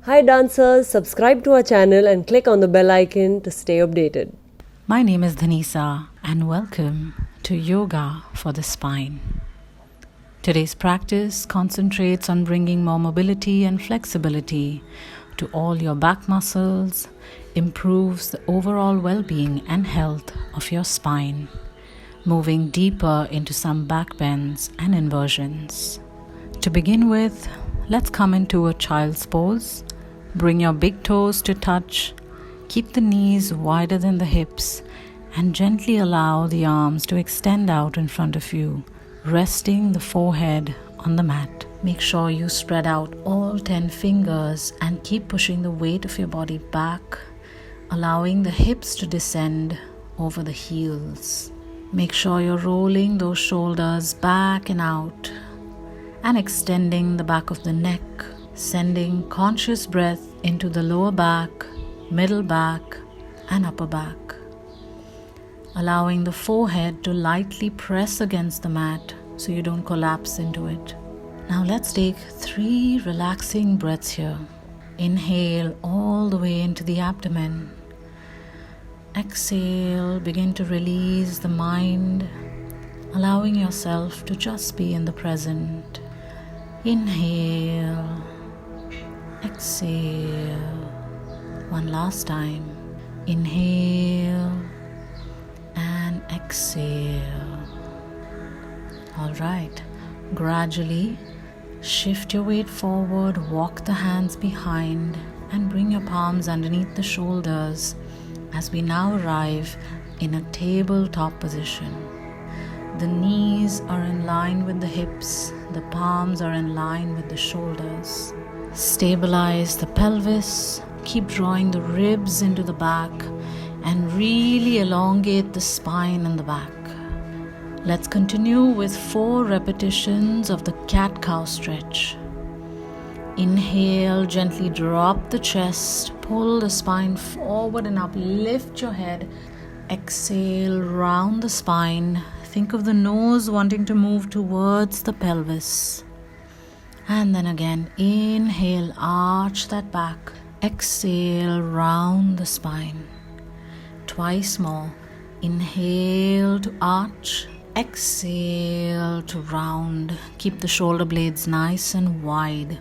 Hi dancers, subscribe to our channel and click on the bell icon to stay updated. My name is Dhanisa and welcome to Yoga for the Spine. Today's practice concentrates on bringing more mobility and flexibility to all your back muscles, improves the overall well-being and health of your spine, moving deeper into some back bends and inversions. To begin with, let's come into a child's pose. Bring your big toes to touch, keep the knees wider than the hips, and gently allow the arms to extend out in front of you, resting the forehead on the mat. Make sure you spread out all 10 fingers and keep pushing the weight of your body back, allowing the hips to descend over the heels. Make sure you're rolling those shoulders back and out and extending the back of the neck, sending conscious breath into the lower back, middle back, and upper back. Allowing the forehead to lightly press against the mat so you don't collapse into it. Now let's take 3 relaxing breaths here. Inhale all the way into the abdomen. Exhale, begin to release the mind, allowing yourself to just be in the present. Inhale. Exhale. One last time. Inhale and exhale. Alright, gradually shift your weight forward, walk the hands behind and bring your palms underneath the shoulders as we now arrive in a tabletop position. The knees are in line with the hips, the palms are in line with the shoulders. Stabilize the pelvis, keep drawing the ribs into the back and really elongate the spine and the back. Let's continue with 4 repetitions of the cat-cow stretch. Inhale, gently drop the chest, pull the spine forward and up, lift your head. Exhale, round the spine. Think of the nose wanting to move towards the pelvis. And then again, inhale, arch that back. Exhale, round the spine. Twice more. Inhale to arch. Exhale to round. Keep the shoulder blades nice and wide.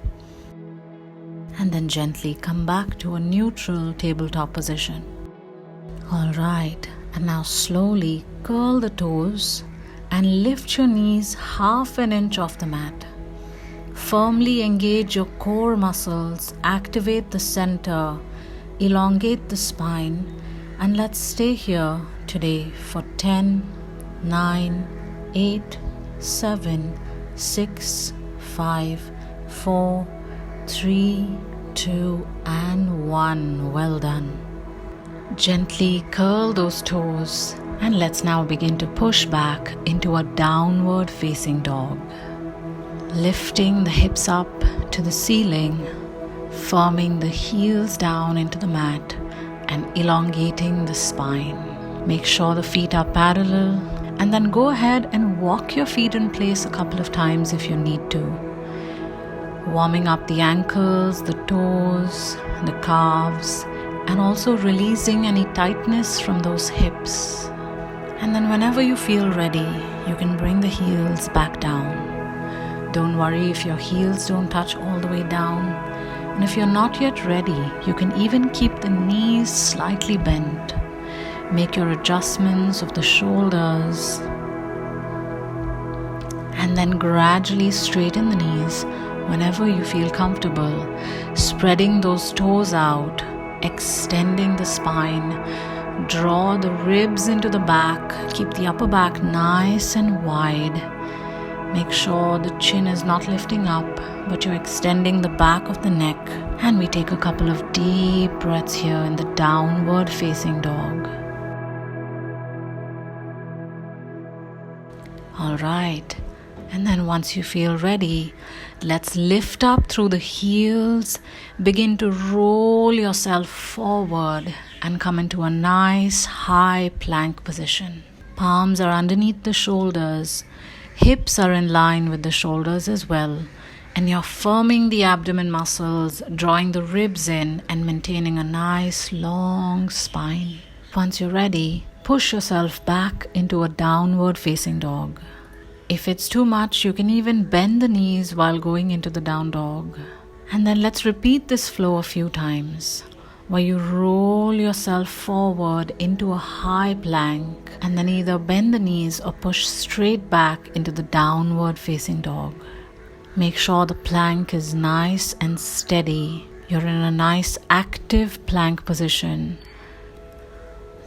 And then gently come back to a neutral tabletop position. Alright, and now slowly curl the toes and lift your knees half an inch off the mat. Firmly engage your core muscles, activate the center, elongate the spine, and let's stay here today for 10, 9, 8, 7, 6, 5, 4, 3, 2, and 1. Well done. Gently curl those toes and let's now begin to push back into a downward facing dog. Lifting the hips up to the ceiling, firming the heels down into the mat and elongating the spine. Make sure the feet are parallel and then go ahead and walk your feet in place a couple of times if you need to. Warming up the ankles, the toes, the calves, and also releasing any tightness from those hips. And then whenever you feel ready, you can bring the heels back down. Don't worry if your heels don't touch all the way down. And if you're not yet ready, you can even keep the knees slightly bent. Make your adjustments of the shoulders. And then gradually straighten the knees whenever you feel comfortable. Spreading those toes out, extending the spine. Draw the ribs into the back. Keep the upper back nice and wide. Make sure the chin is not lifting up, but you're extending the back of the neck. And we take a couple of deep breaths here in the downward facing dog. Alright, and then once you feel ready, let's lift up through the heels. Begin to roll yourself forward and come into a nice high plank position. Palms are underneath the shoulders. Hips are in line with the shoulders as well. And you're firming the abdomen muscles, drawing the ribs in and maintaining a nice long spine. Once you're ready, push yourself back into a downward facing dog. If it's too much, you can even bend the knees while going into the down dog. And then let's repeat this flow a few times, where you roll yourself forward into a high plank and then either bend the knees or push straight back into the downward facing dog. Make sure the plank is nice and steady. You're in a nice active plank position.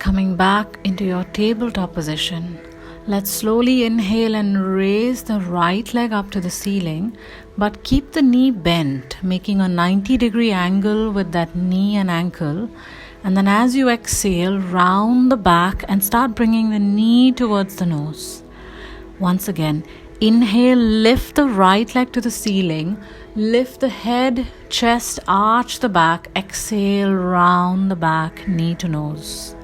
Coming back into your tabletop position, let's slowly inhale and raise the right leg up to the ceiling, but keep the knee bent, making a 90-degree angle with that knee and ankle. And then as you exhale, round the back and start bringing the knee towards the nose. Once again, inhale, lift the right leg to the ceiling, lift the head, chest, arch the back, exhale, round the back, knee to nose.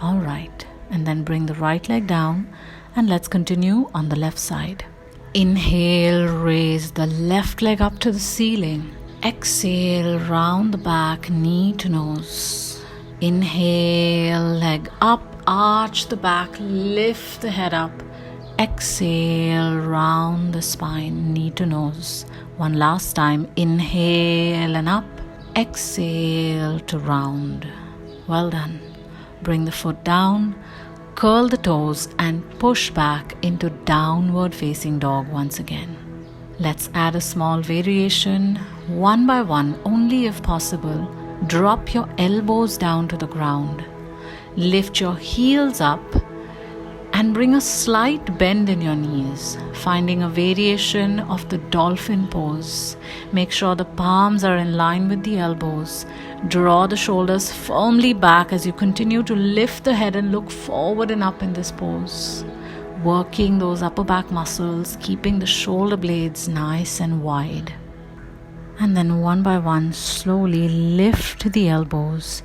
Alright, and then bring the right leg down and let's continue on the left side. Inhale, raise the left leg up to the ceiling. Exhale, round the back, knee to nose. Inhale, leg up, arch the back, lift the head up. Exhale, round the spine, knee to nose. One last time, inhale and up. Exhale to round. Well done. Bring the foot down, curl the toes and push back into downward facing dog once again. Let's add a small variation. One by one, only if possible, drop your elbows down to the ground. Lift your heels up and bring a slight bend in your knees, finding a variation of the dolphin pose. Make sure the palms are in line with the elbows. Draw the shoulders firmly back as you continue to lift the head and look forward and up in this pose. Working those upper back muscles, keeping the shoulder blades nice and wide. And then one by one, slowly lift the elbows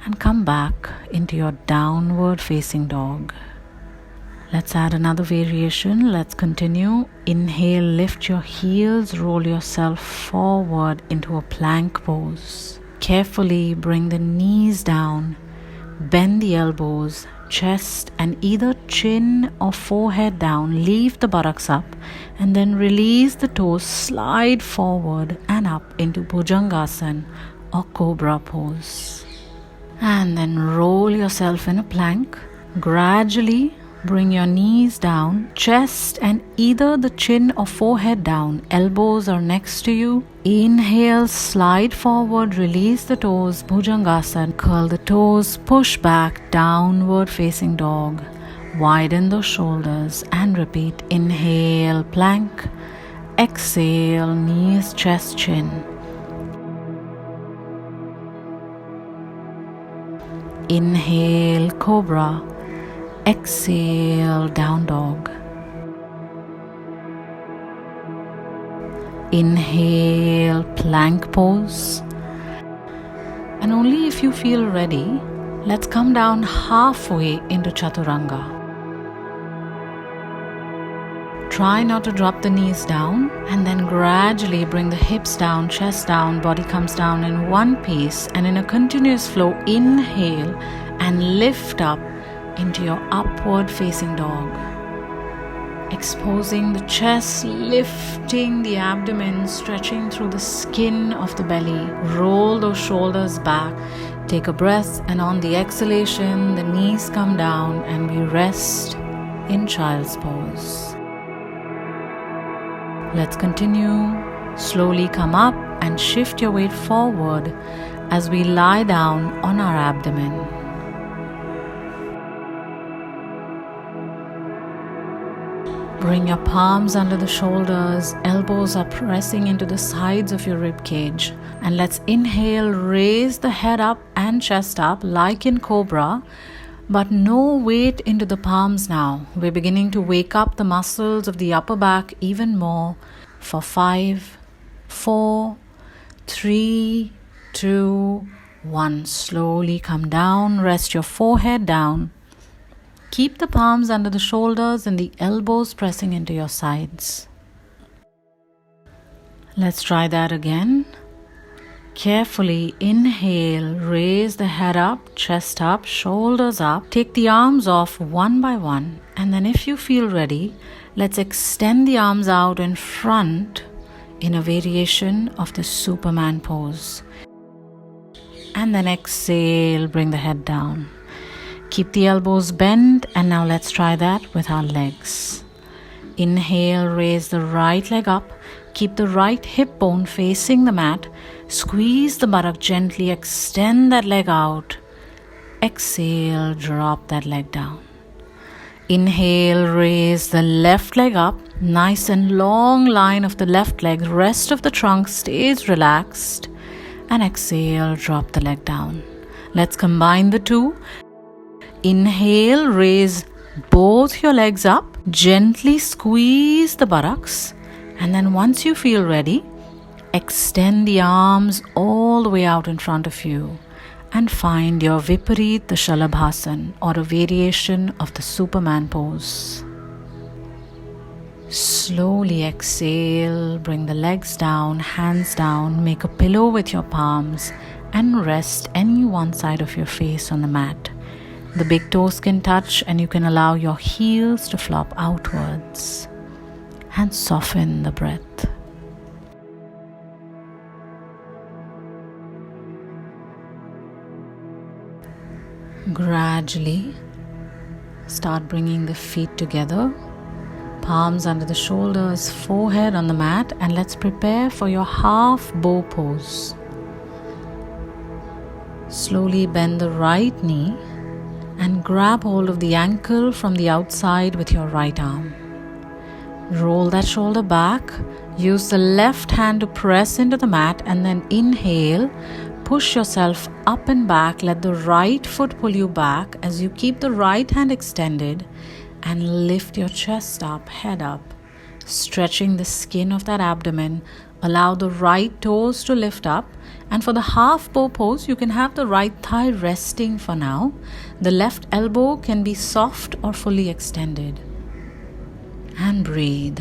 and come back into your downward facing dog. Let's add another variation. Let's continue. Inhale, lift your heels, roll yourself forward into a plank pose. Carefully bring the knees down, bend the elbows, chest and either chin or forehead down. Leave the buttocks up and then release the toes, slide forward and up into Bhujangasan or Cobra pose. And then roll yourself in a plank. Gradually bring your knees down, chest and either the chin or forehead down. Elbows are next to you. Inhale, slide forward, release the toes, Bhujangasan. Curl the toes, push back, downward facing dog. Widen those shoulders and repeat. Inhale, plank. Exhale, knees, chest, chin. Inhale, Cobra. Exhale, down dog. Inhale, plank pose. And only if you feel ready, let's come down halfway into Chaturanga. Try not to drop the knees down and then gradually bring the hips down, chest down, body comes down in one piece and in a continuous flow, inhale and lift up into your upward facing dog. Exposing the chest, lifting the abdomen, stretching through the skin of the belly. Roll those shoulders back. Take a breath and on the exhalation, the knees come down and we rest in child's pose. Let's continue. Slowly come up and shift your weight forward as we lie down on our abdomen. Bring your palms under the shoulders, elbows are pressing into the sides of your rib cage. And let's inhale, raise the head up and chest up like in Cobra, but no weight into the palms now. We're beginning to wake up the muscles of the upper back even more. For 5, 4, 3, 2, 1. Slowly come down, rest your forehead down. Keep the palms under the shoulders and the elbows pressing into your sides. Let's try that again. Carefully inhale, raise the head up, chest up, shoulders up. Take the arms off one by one. And then if you feel ready, let's extend the arms out in front in a variation of the Superman pose. And then exhale, bring the head down. Keep the elbows bent, and now let's try that with our legs. Inhale, raise the right leg up. Keep the right hip bone facing the mat. Squeeze the buttock gently, extend that leg out. Exhale, drop that leg down. Inhale, raise the left leg up. Nice and long line of the left leg. Rest of the trunk stays relaxed. And exhale, drop the leg down. Let's combine the two. Inhale, raise both your legs up. Gently squeeze the buttocks. And then once you feel ready, extend the arms all the way out in front of you and find your Viparita, the Shalabhasan, or a variation of the Superman pose. Slowly exhale, bring the legs down, hands down, make a pillow with your palms and rest any one side of your face on the mat. The big toes can touch and you can allow your heels to flop outwards. And soften the breath. Gradually start bringing the feet together, palms under the shoulders, forehead on the mat, and let's prepare for your half bow pose. Slowly bend the right knee and grab hold of the ankle from the outside with your right arm. Roll that shoulder back. Use the left hand to press into the mat and then inhale. Push yourself up and back. Let the right foot pull you back as you keep the right hand extended and lift your chest up, head up, stretching the skin of that abdomen. Allow the right toes to lift up. And for the half bow pose, you can have the right thigh resting for now. The left elbow can be soft or fully extended. And breathe.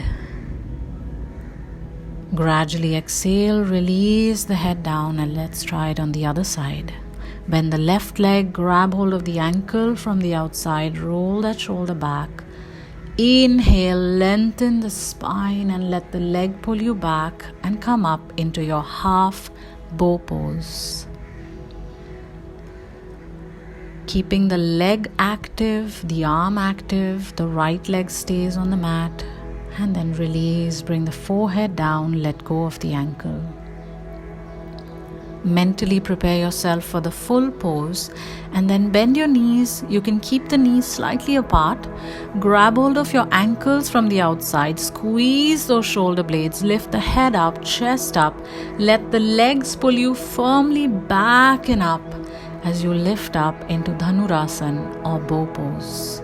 Gradually exhale, release the head down, and let's try it on the other side. Bend the left leg, grab hold of the ankle from the outside, roll that shoulder back. Inhale, lengthen the spine and let the leg pull you back and come up into your half bow pose. Keeping the leg active, the arm active, the right leg stays on the mat, and then release, bring the forehead down, let go of the ankle. Mentally prepare yourself for the full pose and then bend your knees. You can keep the knees slightly apart. Grab hold of your ankles from the outside. Squeeze those shoulder blades. Lift the head up, chest up. Let the legs pull you firmly back and up as you lift up into Dhanurasan or bow pose.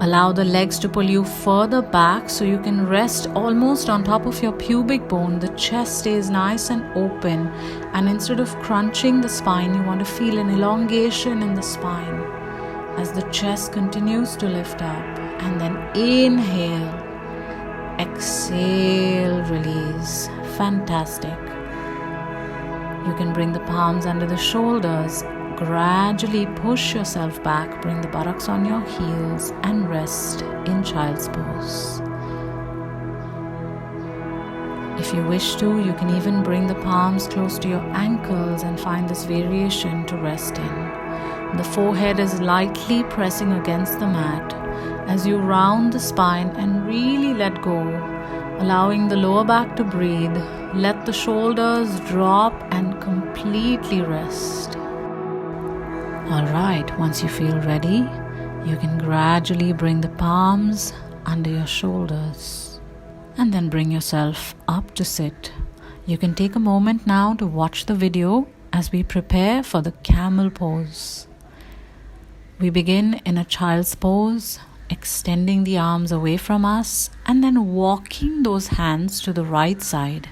Allow the legs to pull you further back so you can rest almost on top of your pubic bone. The chest stays nice and open, and instead of crunching the spine, you want to feel an elongation in the spine as the chest continues to lift up. And then inhale, exhale, release. Fantastic. You can bring the palms under the shoulders. Gradually push yourself back, bring the buttocks on your heels and rest in child's pose. If you wish to, you can even bring the palms close to your ankles and find this variation to rest in. The forehead is lightly pressing against the mat as you round the spine and really let go, allowing the lower back to breathe. Let the shoulders drop and completely rest. Alright, once you feel ready, you can gradually bring the palms under your shoulders and then bring yourself up to sit. You can take a moment now to watch the video as we prepare for the camel pose. We begin in a child's pose, extending the arms away from us and then walking those hands to the right side,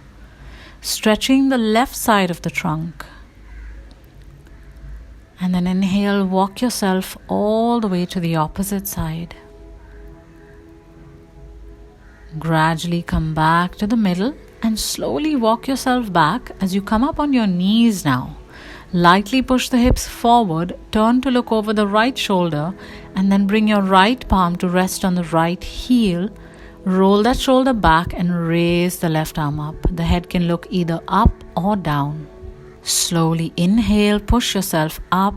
stretching the left side of the trunk. And then inhale, walk yourself all the way to the opposite side. Gradually come back to the middle And slowly walk yourself back as you come up on your knees now. Lightly push the hips forward, turn to look over the right shoulder, and then bring your right palm to rest on the right heel. Roll that shoulder back and raise the left arm up. The head can look either up or down. Slowly inhale, push yourself up,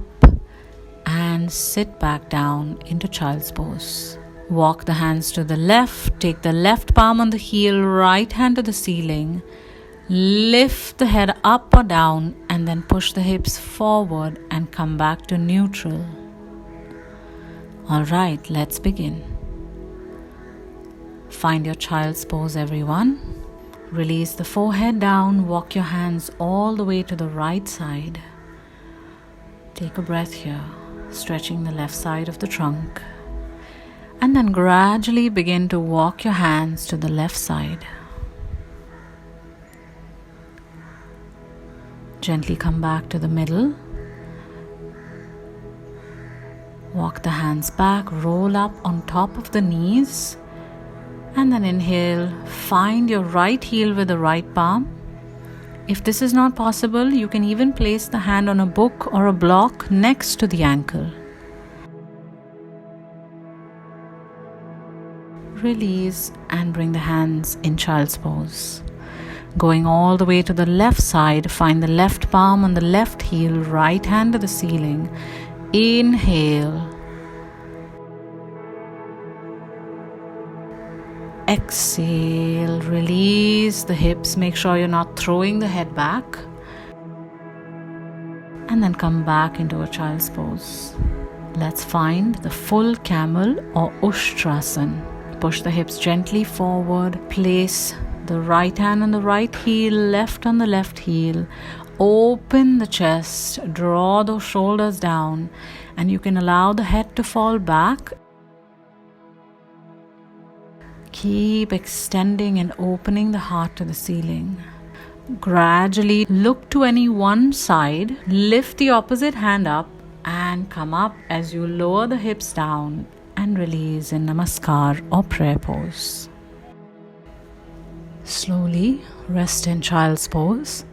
and sit back down into child's pose. Walk the hands to the left, take the left palm on the heel, right hand to the ceiling. Lift the head up or down and then push the hips forward and come back to neutral. Alright, let's begin. Find your child's pose, everyone. Release the forehead down, walk your hands all the way to the right side. Take a breath here, stretching the left side of the trunk. And then gradually begin to walk your hands to the left side. Gently come back to the middle. Walk the hands back, roll up on top of the knees. And then inhale, find your right heel with the right palm. If this is not possible, you can even place the hand on a book or a block next to the ankle. Release and bring the hands in child's pose. Going all the way to the left side, find the left palm on the left heel, right hand to the ceiling. Inhale. Exhale, release the hips, make sure you're not throwing the head back. And then come back into a child's pose. Let's find the full camel or Ushtrasan. Push the hips gently forward, place the right hand on the right heel, left on the left heel. Open the chest, draw those shoulders down, and you can allow the head to fall back. Keep extending and opening the heart to the ceiling. Gradually look to any one side, lift the opposite hand up and come up as you lower the hips down and release in Namaskar or prayer pose. Slowly rest in child's pose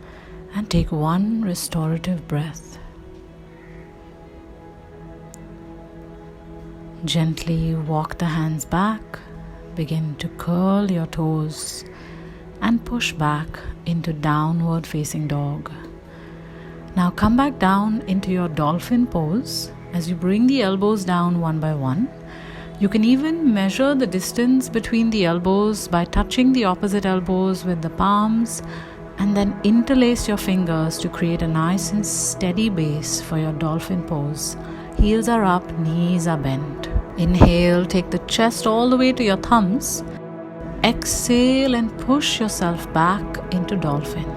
and take one restorative breath. Gently walk the hands back, begin to curl your toes and push back into downward facing dog. Now come back down into your dolphin pose as you bring the elbows down one by one. You can even measure the distance between the elbows by touching the opposite elbows with the palms and then interlace your fingers to create a nice and steady base for your dolphin pose. Heels are up, knees are bent. Inhale, take the chest all the way to your thumbs. Exhale and push yourself back into dolphin.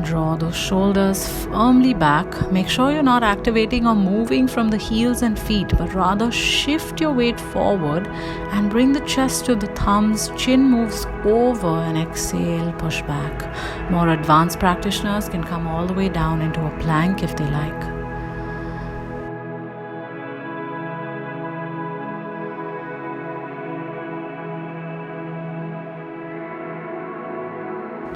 Draw those shoulders firmly back. Make sure you're not activating or moving from the heels and feet, but rather shift your weight forward and bring the chest to the thumbs. Chin moves over and exhale, push back. More advanced practitioners can come all the way down into a plank if they like.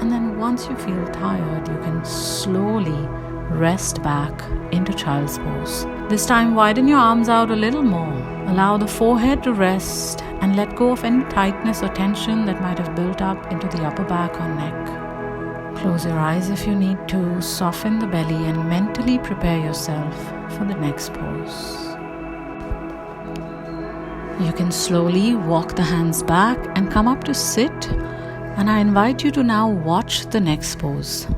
And then once you feel tired, you can slowly rest back into child's pose. This time widen your arms out a little more. Allow the forehead to rest and let go of any tightness or tension that might have built up into the upper back or neck. Close your eyes if you need to. Soften the belly and mentally prepare yourself for the next pose. You can slowly walk the hands back and come up to sit. And I invite you to now watch the next pose.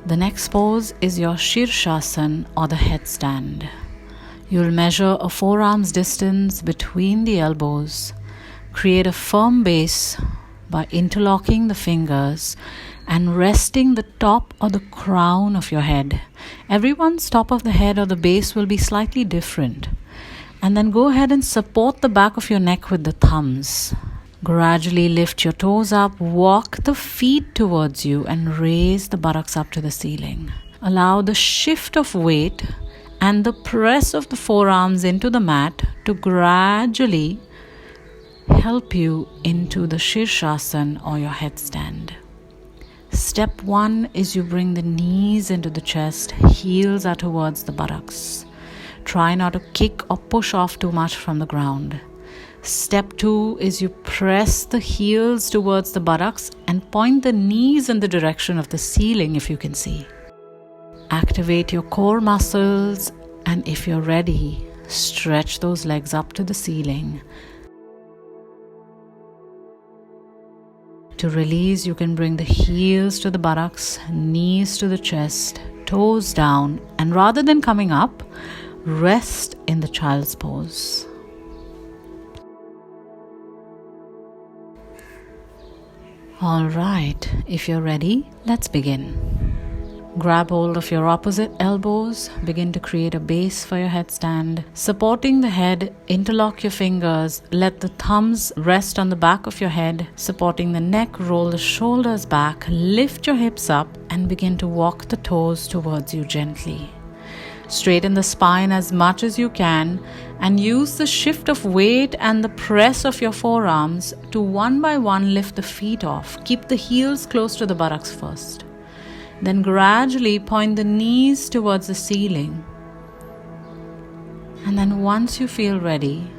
The next pose is your Shirshasan or the headstand. You'll measure a forearm's distance between the elbows. Create a firm base by interlocking the fingers and resting the top or the crown of your head. Everyone's top of the head or the base will be slightly different. And then go ahead and support the back of your neck with the thumbs. Gradually lift your toes up, walk the feet towards you and raise the buttocks up to the ceiling. Allow the shift of weight and the press of the forearms into the mat to gradually help you into the Shirshasan or your headstand. Step 1 is you bring the knees into the chest, heels are towards the buttocks. Try not to kick or push off too much from the ground. Step 2 is you press the heels towards the buttocks and point the knees in the direction of the ceiling if you can see. Activate your core muscles, and if you're ready, stretch those legs up to the ceiling. To release, you can bring the heels to the buttocks, knees to the chest, toes down, and rather than coming up, rest in the child's pose. Alright, if you're ready, let's begin. Grab hold of your opposite elbows, begin to create a base for your headstand. Supporting the head, interlock your fingers, let the thumbs rest on the back of your head. Supporting the neck, roll the shoulders back, lift your hips up and begin to walk the toes towards you gently. Straighten the spine as much as you can and use the shift of weight and the press of your forearms to one by one lift the feet off. Keep the heels close to the buttocks first. Then gradually point the knees towards the ceiling. And then once you feel ready,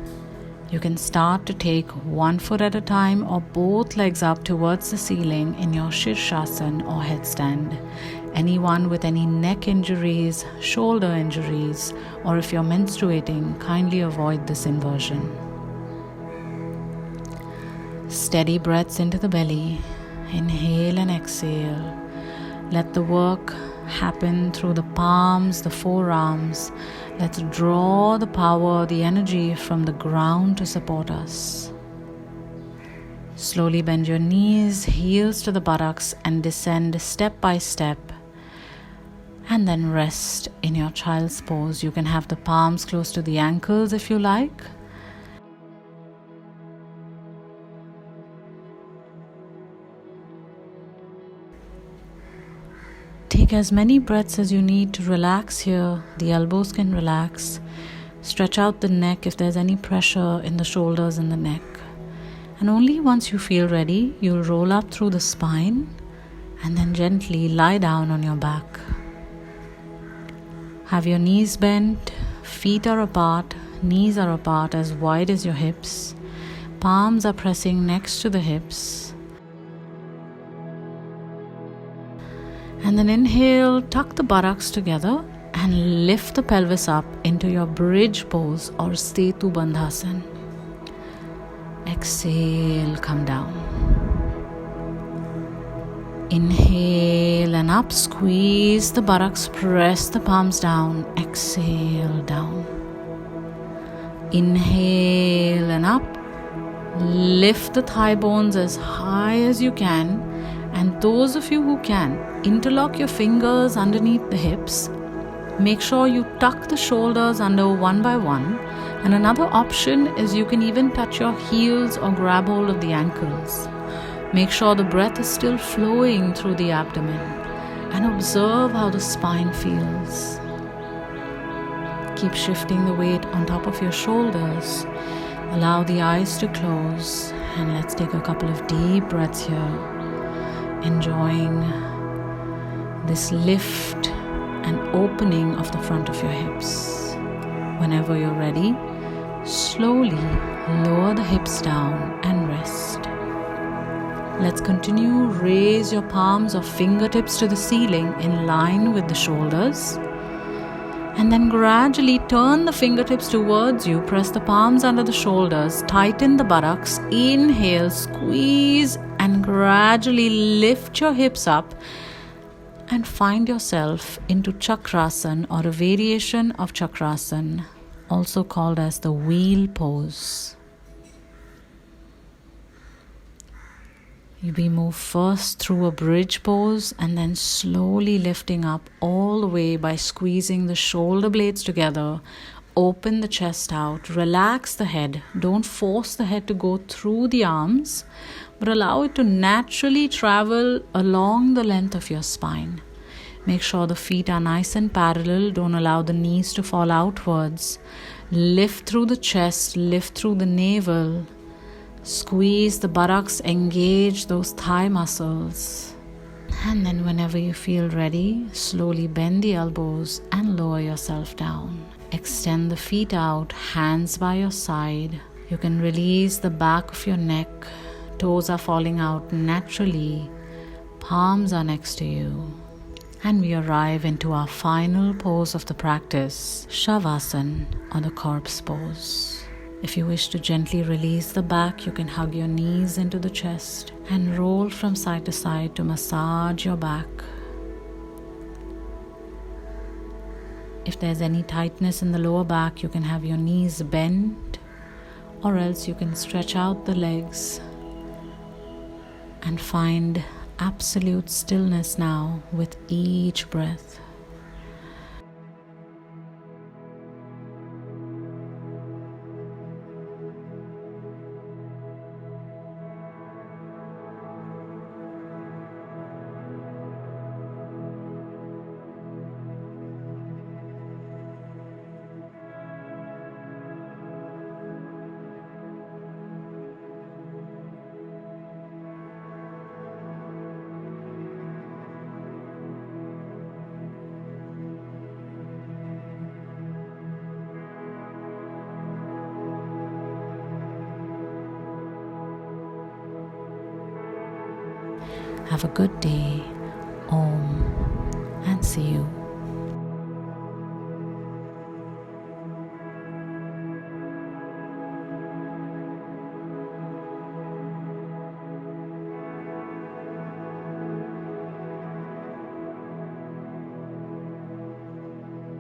you can start to take one foot at a time or both legs up towards the ceiling in your Shirshasan or headstand. Anyone with any neck injuries, shoulder injuries, or if you're menstruating, kindly avoid this inversion. Steady breaths into the belly. Inhale and exhale. Let the work happen through the palms, the forearms. Let's draw the power, the energy from the ground to support us. Slowly bend your knees, heels to the buttocks, and descend step by step. And then rest in your child's pose. You can have the palms close to the ankles if you like. Take as many breaths as you need to relax here. The elbows can relax. Stretch out the neck if there's any pressure in the shoulders and the neck. And only once you feel ready, you'll roll up through the spine and then gently lie down on your back. Have your knees bent, feet are apart, knees are apart as wide as your hips. Palms are pressing next to the hips. And then inhale, tuck the buttocks together and lift the pelvis up into your bridge pose or Setu Bandhasan. Exhale, come down. Inhale and up, squeeze the buttocks, press the palms down, exhale, down. Inhale and up, lift the thigh bones as high as you can, and those of you who can, interlock your fingers underneath the hips. Make sure you tuck the shoulders under one by one, and another option is you can even touch your heels or grab hold of the ankles. Make sure the breath is still flowing through the abdomen and observe how the spine feels. Keep shifting the weight on top of your shoulders. Allow the eyes to close and let's take a couple of deep breaths here, enjoying this lift and opening of the front of your hips. Whenever you're ready, slowly lower the hips down and rest. Let's continue. Raise your palms or fingertips to the ceiling in line with the shoulders. And then gradually turn the fingertips towards you. Press the palms under the shoulders. Tighten the buttocks. Inhale, squeeze, and gradually lift your hips up. And find yourself into Chakrasan or a variation of Chakrasan, also called as the wheel pose. We move first through a bridge pose and then slowly lifting up all the way by squeezing the shoulder blades together. Open the chest out, relax the head. Don't force the head to go through the arms, but allow it to naturally travel along the length of your spine. Make sure the feet are nice and parallel. Don't allow the knees to fall outwards. Lift through the chest, lift through the navel. Squeeze the buttocks, engage those thigh muscles. And then whenever you feel ready, slowly bend the elbows and lower yourself down. Extend the feet out, hands by your side. You can release the back of your neck. Toes are falling out naturally. Palms are next to you. And we arrive into our final pose of the practice, Shavasana, or the corpse pose. If you wish to gently release the back, you can hug your knees into the chest and roll from side to side to massage your back. If there's any tightness in the lower back, you can have your knees bent, or else you can stretch out the legs and find absolute stillness now with each breath. Have a good day. Om, and see you